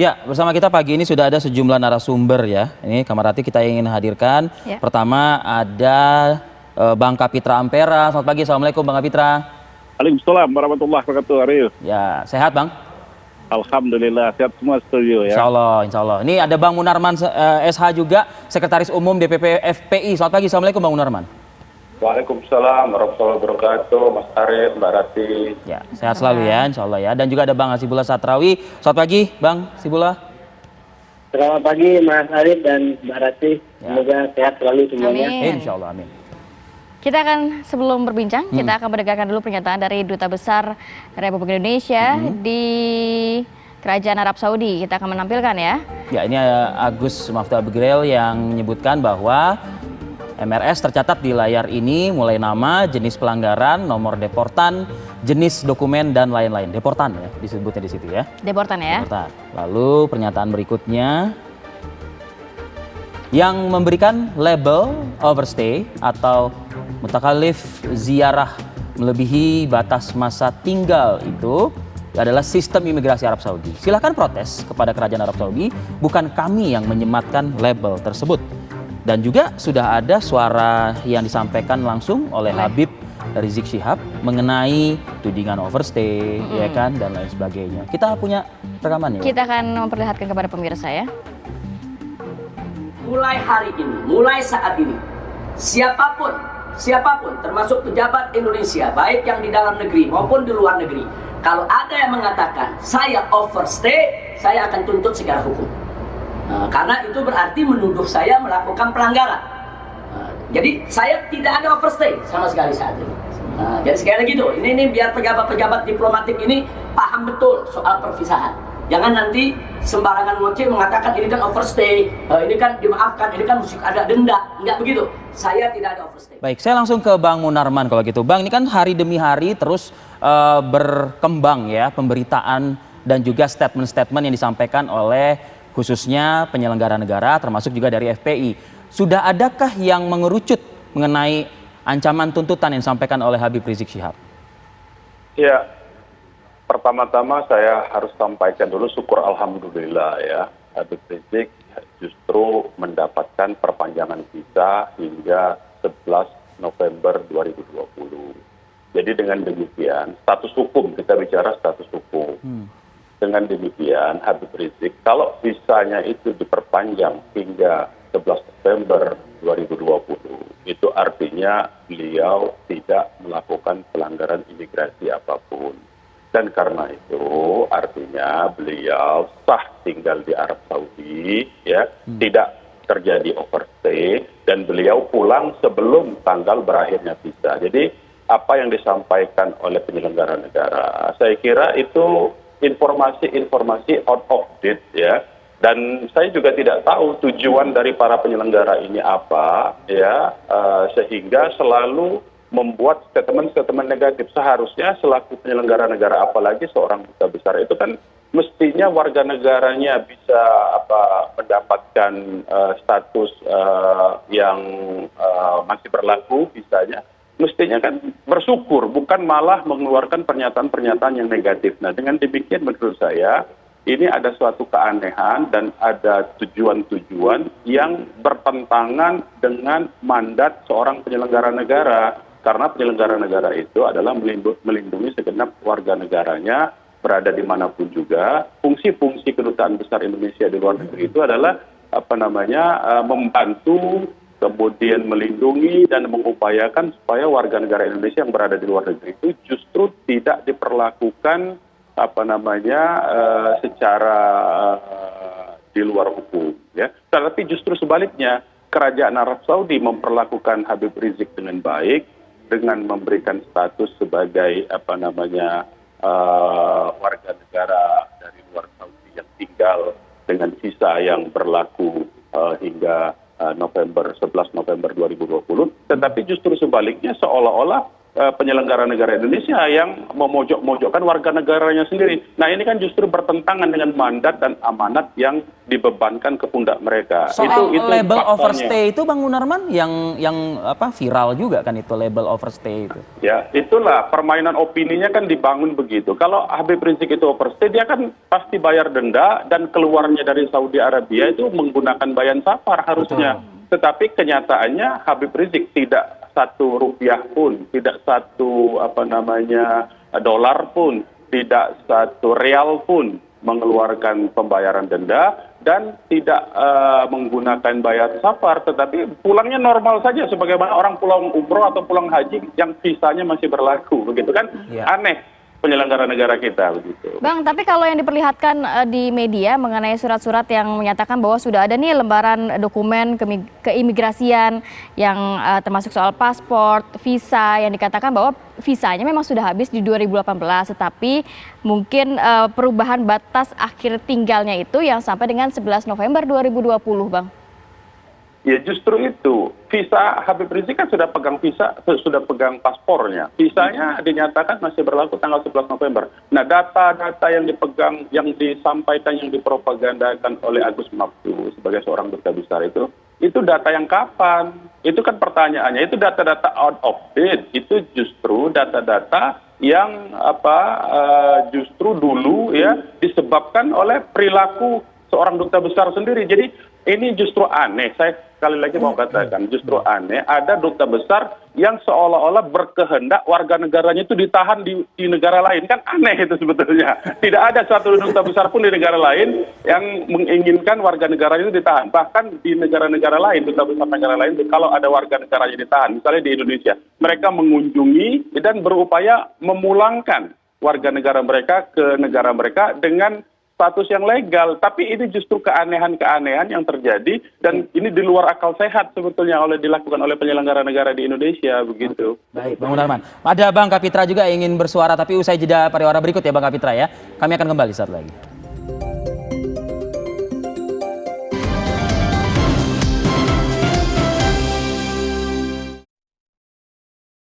Ya, bersama kita pagi ini sudah ada sejumlah narasumber ya. Ini Kamarati kita ingin hadirkan. Ya. Pertama ada Bang Kapitra Ampera. Selamat pagi, Assalamualaikum Bang Kapitra. Waalaikumsalam warahmatullahi wabarakatuh, Arief. Ya, sehat Bang? Alhamdulillah, sehat semua studio ya. Insya Allah. Ini ada Bang Munarman SH juga, Sekretaris Umum DPP FPI. Selamat pagi, Assalamualaikum Bang Munarman. Waalaikumsalam warahmatullahi wabarakatuh, Mas Arief, Mbak Rati. Ya, sehat selalu ya, insya Allah ya. Dan juga ada Bang Hasibullah Satrawi. Selamat pagi, Bang Hasibullah. Selamat pagi Mas Arief dan Mbak Rati. Ya. Semoga sehat selalu semuanya. Amin. Insya Allah, amin. Kita akan sebelum berbincang, kita akan mendengarkan dulu pernyataan dari Duta Besar Republik Indonesia di Kerajaan Arab Saudi. Kita akan menampilkan ya. Ya, ini Agus Mafta Begrel yang menyebutkan bahwa MRS tercatat di layar ini mulai nama, jenis pelanggaran, nomor deportan, jenis dokumen dan lain-lain. Deportan ya disebutnya di situ ya. Deportan ya. Deportan. Lalu pernyataan berikutnya yang memberikan label overstay atau mutakalif ziarah melebihi batas masa tinggal itu adalah sistem imigrasi Arab Saudi. Silahkan protes kepada kerajaan Arab Saudi, bukan kami yang menyematkan label tersebut. Dan juga sudah ada suara yang disampaikan langsung oleh Habib Rizik Syihab mengenai tudingan overstay, ya kan, dan lain sebagainya. Kita punya rekaman ya. Kita akan memperlihatkan kepada pemirsa ya. Mulai hari ini, mulai saat ini, siapapun termasuk pejabat Indonesia, baik yang di dalam negeri maupun di luar negeri, kalau ada yang mengatakan saya overstay, saya akan tuntut secara hukum. Karena itu berarti menuduh saya melakukan pelanggaran. Jadi saya tidak ada overstay sama sekali saat ini. Jadi sekali lagi tuh, ini biar pejabat-pejabat diplomatik ini paham betul soal perpisahan. Jangan nanti sembarangan ngoceh mengatakan ini kan overstay, ini kan dimaafkan, ini kan mesti ada denda. Enggak begitu. Saya tidak ada overstay. Baik, saya langsung ke Bang Munarman kalau gitu. Bang, ini kan hari demi hari terus berkembang ya pemberitaan dan juga statement-statement yang disampaikan oleh khususnya penyelenggara negara termasuk juga dari FPI. Sudah adakah yang mengerucut mengenai ancaman tuntutan yang disampaikan oleh Habib Rizik Syihab? Ya, pertama-tama saya harus sampaikan dulu syukur alhamdulillah ya, Habib Rizik justru mendapatkan perpanjangan visa hingga 11 November 2020. Jadi dengan demikian, status hukum, kita bicara status hukum. Dengan demikian, Habib Rizik, kalau visanya itu diperpanjang hingga 11 November 2020, itu artinya beliau tidak melakukan pelanggaran imigrasi apapun. Dan karena itu artinya beliau sah tinggal di Arab Saudi, ya, tidak terjadi overstay, dan beliau pulang sebelum tanggal berakhirnya visa. Jadi apa yang disampaikan oleh penyelenggara negara, saya kira itu informasi out of date ya, dan saya juga tidak tahu tujuan dari para penyelenggara ini apa ya, sehingga selalu membuat statement-statement negatif. Seharusnya selaku penyelenggara negara, apalagi seorang duta besar, itu kan mestinya warga negaranya bisa mendapatkan status yang masih berlaku visanya. Mestinya kan bersyukur, bukan malah mengeluarkan pernyataan-pernyataan yang negatif. Nah, dengan demikian menurut saya ini ada suatu keanehan dan ada tujuan-tujuan yang bertentangan dengan mandat seorang penyelenggara negara. Karena penyelenggara negara itu adalah melindungi segenap warga negaranya berada dimanapun juga. Fungsi-fungsi kedutaan besar Indonesia di luar negeri itu adalah membantu, kemudian melindungi dan mengupayakan supaya warga negara Indonesia yang berada di luar negeri itu justru tidak diperlakukan secara di luar hukum ya. Tetapi justru sebaliknya, kerajaan Arab Saudi memperlakukan Habib Rizik dengan baik dengan memberikan status sebagai warga negara dari luar Saudi yang tinggal dengan visa yang berlaku hingga 11 November 2020, tetapi justru sebaliknya seolah-olah penyelenggara negara Indonesia yang memojok-mojokkan warga negaranya sendiri. Nah ini kan justru bertentangan dengan mandat dan amanat yang dibebankan ke pundak mereka. Soal itu label faktanya. overstay itu Bang Munarman yang viral juga kan itu label overstay itu. Ya, itulah permainan opininya kan dibangun begitu. Kalau Habib Rizik itu overstay, dia kan pasti bayar denda dan keluarnya dari Saudi Arabia itu menggunakan bayan safar harusnya. Tetapi kenyataannya Habib Rizik tidak satu rupiah pun, tidak satu dolar pun, tidak satu real pun mengeluarkan pembayaran denda dan tidak menggunakan bayar safar, tetapi pulangnya normal saja sebagaimana orang pulang umroh atau pulang haji yang visanya masih berlaku, begitu kan? Ya. Aneh penyelenggara negara kita begitu. Bang, tapi kalau yang diperlihatkan di media mengenai surat-surat yang menyatakan bahwa sudah ada nih lembaran dokumen keimigrasian yang termasuk soal paspor, visa, yang dikatakan bahwa visanya memang sudah habis di 2018, tetapi mungkin perubahan batas akhir tinggalnya itu yang sampai dengan 11 November 2020, Bang. Ya justru itu, visa Habib Rizik kan sudah pegang paspornya. Visanya dinyatakan masih berlaku tanggal 11 November. Nah data-data yang dipegang, yang disampaikan, yang dipropagandakan oleh Agus Maftu sebagai seorang duta besar itu data yang kapan? Itu kan pertanyaannya, itu data-data out of date, itu justru data-data yang justru dulu ya disebabkan oleh perilaku seorang duta besar sendiri. Jadi ini justru aneh, saya sekali lagi mau katakan, justru aneh ada duta besar yang seolah-olah berkehendak warga negaranya itu ditahan di negara lain. Kan aneh itu sebetulnya. Tidak ada satu duta besar pun di negara lain yang menginginkan warga negaranya itu ditahan. Bahkan di negara-negara lain, duta besar negara lain, kalau ada warga negaranya ditahan, misalnya di Indonesia, mereka mengunjungi dan berupaya memulangkan warga negara mereka ke negara mereka dengan status yang legal, tapi ini justru keanehan-keanehan yang terjadi dan ini di luar akal sehat sebetulnya dilakukan oleh penyelenggara negara di Indonesia begitu. Baik, Bang Munarman. Ada Bang Kapitra juga ingin bersuara, tapi usai jeda pariwara berikut ya Bang Kapitra ya. Kami akan kembali saat lagi.